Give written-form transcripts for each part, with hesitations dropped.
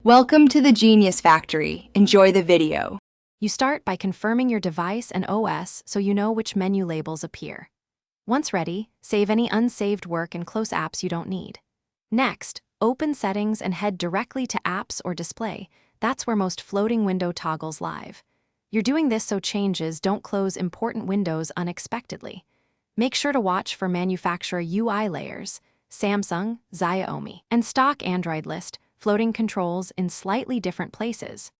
Welcome to the Genius Factory. Enjoy the video. You start by confirming your device and OS so you know which menu labels appear. Once ready, save any unsaved work and close apps you don't need. Next, open Settings and head directly to Apps or Display. That's where most floating window toggles live. You're doing this so changes don't close important windows unexpectedly. Make sure to watch for manufacturer UI layers, Samsung, Xiaomi, and stock Android list floating controls in slightly different places.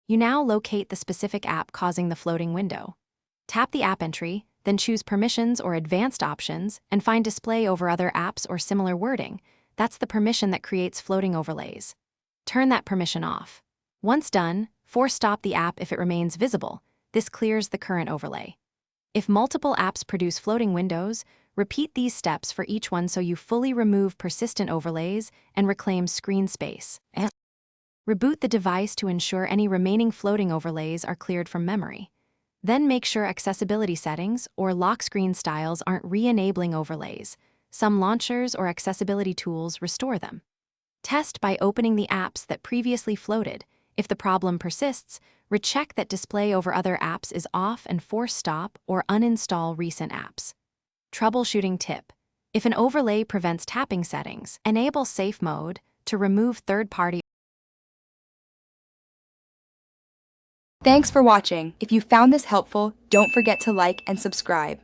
You now locate the specific app causing the floating window. Tap the app entry, then choose Permissions or Advanced Options and find Display over other apps or similar wording. That's the permission that creates floating overlays. Turn that permission off. Once done, force stop the app if it remains visible. This clears the current overlay. If multiple apps produce floating windows, repeat these steps for each one so you fully remove persistent overlays and reclaim screen space. Reboot the device to ensure any remaining floating overlays are cleared from memory. Then make sure accessibility settings or lock screen styles aren't re-enabling overlays. Some launchers or accessibility tools restore them. Test by opening the apps that previously floated. If the problem persists, recheck that Display over other apps is off and force stop or uninstall recent apps. Troubleshooting tip: if an overlay prevents tapping settings, enable Safe Mode to remove third-party. Thanks for watching. If you found this helpful, don't forget to like and subscribe.